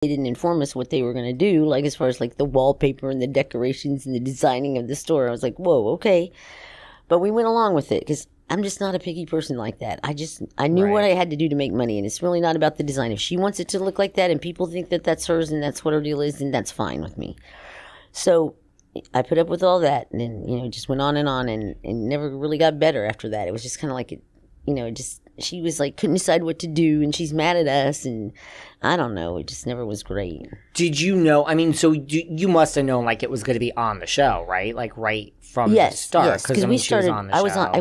They didn't inform us what they were going to do, like as far as like the wallpaper and the decorations and the designing of the store. I was like, whoa, okay. But we went along with it because I'm just not a picky person like that. I knew what I had to do to make money, and it's really not about the design. If she wants it to look like that and people think that that's hers and that's what her deal is, then that's fine with me. So I put up with all that, and then, it just went on and never really got better after that. It was just kind of like, she was like, couldn't decide what to do, and she's mad at us, and I don't know. It just never was great. Did you know, so you must have known, like, it was going to be on the show, right? Like, right from the start. Yes, because we started,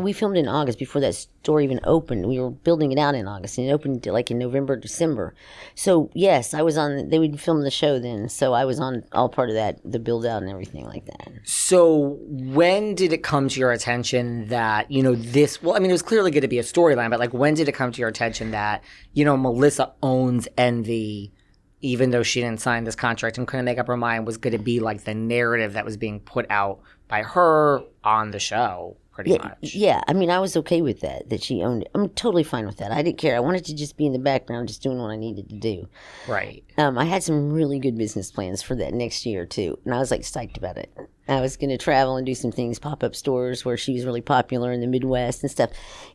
we filmed in August before that store even opened. We were building it out in August, and it opened like in November, December. So, yes, I was on, they would film the show then, so I was on all part of that, the build out and everything like that. So, when did it come to your attention that, this, well, it was clearly going to be a storyline, but like, when did it come to your attention that, Melissa owns Envy, even though she didn't sign this contract and couldn't make up her mind, was going to be like the narrative that was being put out by her on the show, pretty much. Yeah, I was okay with that she owned it. I'm totally fine with that. I didn't care. I wanted to just be in the background, just doing what I needed to do. Right. I had some really good business plans for that next year, too, and I was, like, psyched about it. I was going to travel and do some things, pop-up stores where she was really popular in the Midwest and stuff,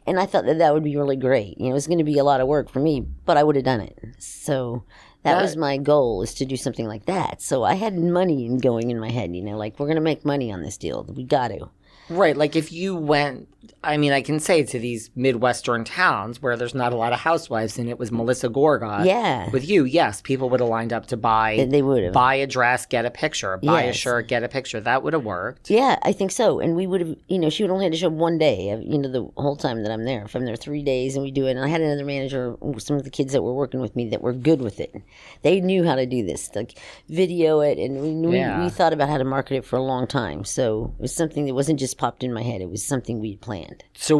and I thought that would be really great. It was going to be a lot of work for me, but I would have done it. So that was my goal, is to do something like that. So I had money going in my head, like, we're going to make money on this deal. We got to. Right. Like, if you went, I can say to these Midwestern towns where there's not a lot of housewives and it was Melissa Gorga with you, yes, people would have lined up to buy. They would have. Buy a dress, get a picture. Buy a shirt, get a picture. That would have worked. Yeah, I think so. And we would have, she would only have to show up one day, the whole time that I'm there. If I'm there 3 days and we do it. And I had another manager, some of the kids that were working with me that were good with it. They knew how to do this, like video it. And we thought about how to market it for a long time. So it was something that wasn't just popped in my head. It was something we planned. So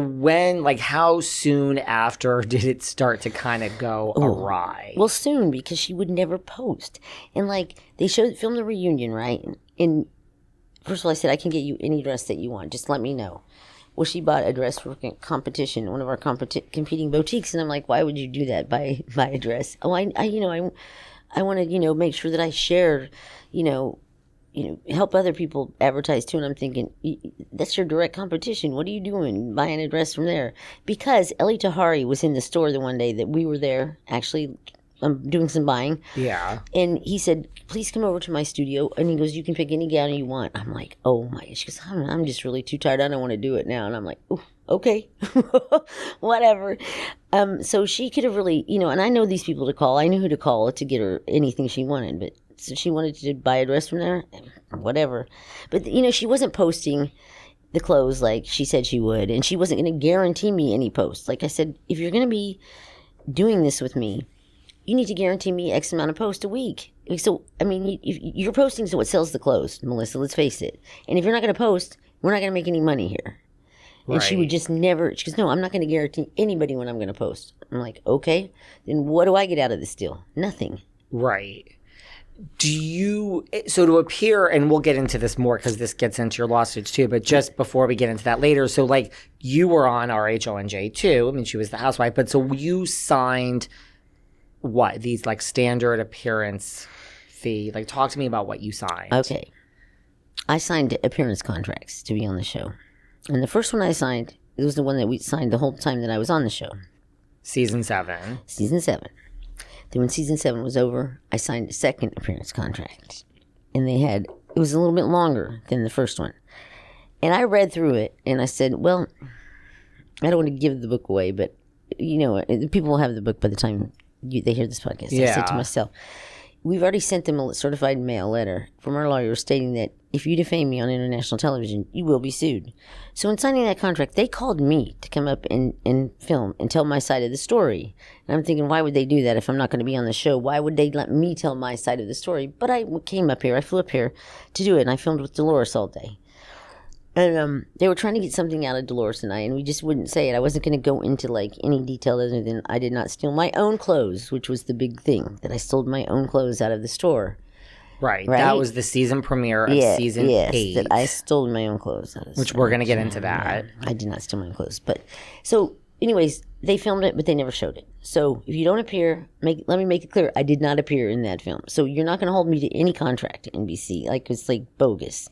how soon after did it start to kind of go awry? Well, soon, because she would never post. And they filmed the reunion, right? And first of all, I said, I can get you any dress that you want. Just let me know. Well, she bought a dress for competition, one of our competing boutiques. And I'm like, why would you do that? Buy a dress. Oh, I want to, make sure that I share, help other people advertise too. And I'm thinking, that's your direct competition. What are you doing buying a dress from there? Because Ellie Tahari was in the store the one day that we were there, actually doing some buying. Yeah. And he said, please come over to my studio. And he goes, you can pick any gown you want. I'm like, oh my gosh. She goes, I'm just really too tired. I don't want to do it now. And I'm like, ooh, okay, whatever. So she could have really, and I know these people to call. I knew who to call to get her anything she wanted, but so she wanted to buy a dress from there, whatever. But, she wasn't posting the clothes like she said she would, and she wasn't going to guarantee me any posts. Like I said, if you're going to be doing this with me, you need to guarantee me X amount of posts a week. So, you're posting so it sells the clothes, Melissa, let's face it. And if you're not going to post, we're not going to make any money here. And she would just never, she goes, no, I'm not going to guarantee anybody when I'm going to post. I'm like, okay, then what do I get out of this deal? Nothing. Right. So to appear, and we'll get into this more because this gets into your lawsuits too, but just before we get into that later, so you were on RHONJ too. She was the housewife, but so you signed what? These standard appearance fee. Talk to me about what you signed. Okay. I signed appearance contracts to be on the show. And the first one I signed, it was the one that we signed the whole time that I was on the show. Season 7. Season 7. Then when Season 7 was over, I signed a second appearance contract. And it was a little bit longer than the first one. And I read through it, and I said, well, I don't want to give the book away, but, people will have the book by the time they hear this podcast. Yeah. I said to myself, we've already sent them a certified mail letter from our lawyer stating that if you defame me on international television, you will be sued. So in signing that contract, they called me to come up and film and tell my side of the story. And I'm thinking, why would they do that if I'm not going to be on the show? Why would they let me tell my side of the story? But I came up here, I flew up here to do it, and I filmed with Dolores all day. And they were trying to get something out of Dolores and I, and we just wouldn't say it. I wasn't going to go into any detail other than I did not steal my own clothes, which was the big thing, that I stole my own clothes out of the store. Right. That was the season premiere of season 8. That I stole my own clothes out of the Which store. we're going to get into that. I did not steal my own clothes. But so, anyways, they filmed it, but they never showed it. So if you don't appear, let me make it clear, I did not appear in that film. So you're not going to hold me to any contract, NBC. Like, it's like bogus.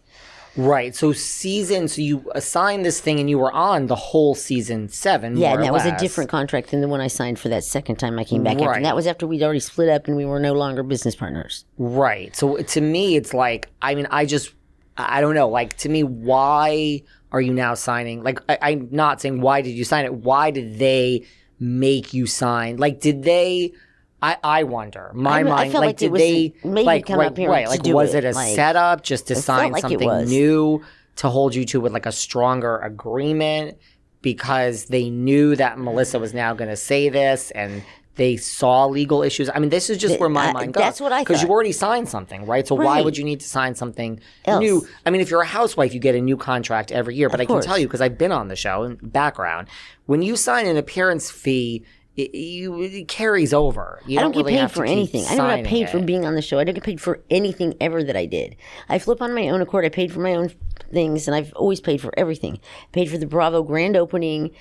Right. So you assigned this thing and you were on the whole season 7. Yeah, and that was a less. different contract than the one I signed for that second time I came back. Right. After. And that was after we'd already split up and we were no longer business partners. Right. So to me, it's like, I mean, I don't know. Like, to me, why are you now signing? Like, I'm not saying why did you sign it. Why did they make you sign? Like, did they... I wonder. My mind, I felt like did they come up here right? to Like, do was it a like, setup just to sign like something new to hold you to with like a stronger agreement because they knew that Melissa was now going to say this and they saw legal issues? I mean, this is just where my mind goes. That's what I thought. Because you already signed something, right? So why would you need to sign something new? I mean, if you're a housewife, you get a new contract every year. But I can tell you, because I've been on the show in background, when you sign an appearance fee, it carries over. I don't get paid for anything. I never got paid for being on the show. I don't get paid for anything ever that I did. I flip on my own accord. I paid for my own things, and I've always paid for everything. Paid for the Bravo grand opening,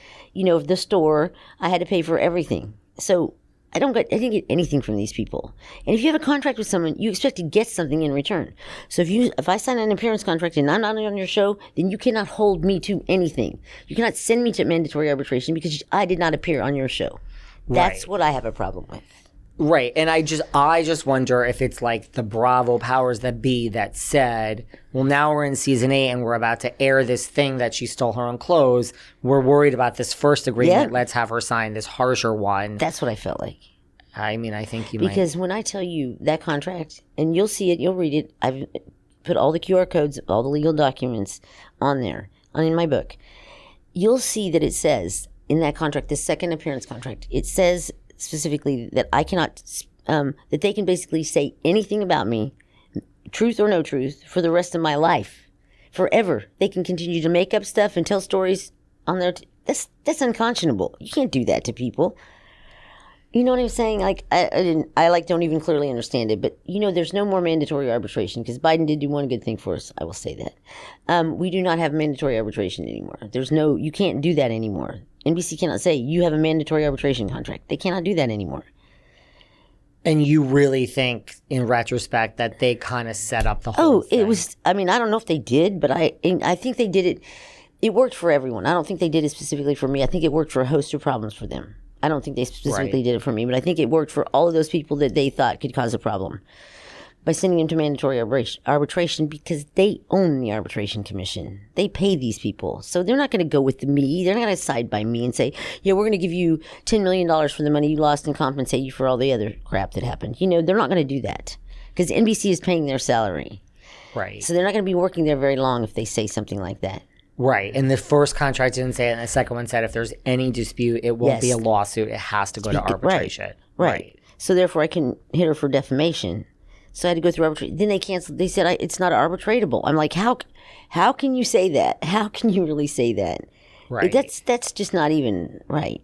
of the store. I had to pay for everything. So I didn't get anything from these people. And if you have a contract with someone, you expect to get something in return. So if I sign an appearance contract and I'm not on your show, then you cannot hold me to anything. You cannot send me to mandatory arbitration because I did not appear on your show. That's what I have a problem with. Right. And I just wonder if it's like the Bravo powers that be that said, well, now we're in season 8 and we're about to air this thing that she stole her own clothes. We're worried about this first agreement. Yeah. Let's have her sign this harsher one. That's what I felt like. I mean, I think because when I tell you that contract, and you'll see it, you'll read it, I've put all the QR codes, all the legal documents on there, in my book. You'll see that it says in that contract, the second appearance contract, it says specifically that I cannot, that they can basically say anything about me, truth or no truth, for the rest of my life, forever. They can continue to make up stuff and tell stories on their. That's unconscionable. You can't do that to people. You know what I'm saying? Like I don't even clearly understand it, but there's no more mandatory arbitration because Biden did do one good thing for us. I will say that. We do not have mandatory arbitration anymore. You can't do that anymore. NBC cannot say you have a mandatory arbitration contract. They cannot do that anymore. And you really think, in retrospect, that they kind of set up the whole thing? It was. I mean, I don't know if they did, but I think they did it. It worked for everyone. I don't think they did it specifically for me. I think it worked for a host of problems for them. I don't think they specifically did it for me, but I think it worked for all of those people that they thought could cause a problem by sending them to mandatory arbitration because they own the arbitration commission. They pay these people. So they're not going to go with me. They're not going to side by me and say, yeah, we're going to give you $10 million for the money you lost and compensate you for all the other crap that happened. They're not going to do that because NBC is paying their salary. Right. So they're not going to be working there very long if they say something like that. Right. And the first contract didn't say it, and the second one said if there's any dispute, it won't be a lawsuit. It has to go to arbitration. Right. So therefore, I can hit her for defamation. So I had to go through arbitration. Then they canceled. They said it's not arbitratable. I'm like, how can you say that? How can you really say that? Right. That's just not even right.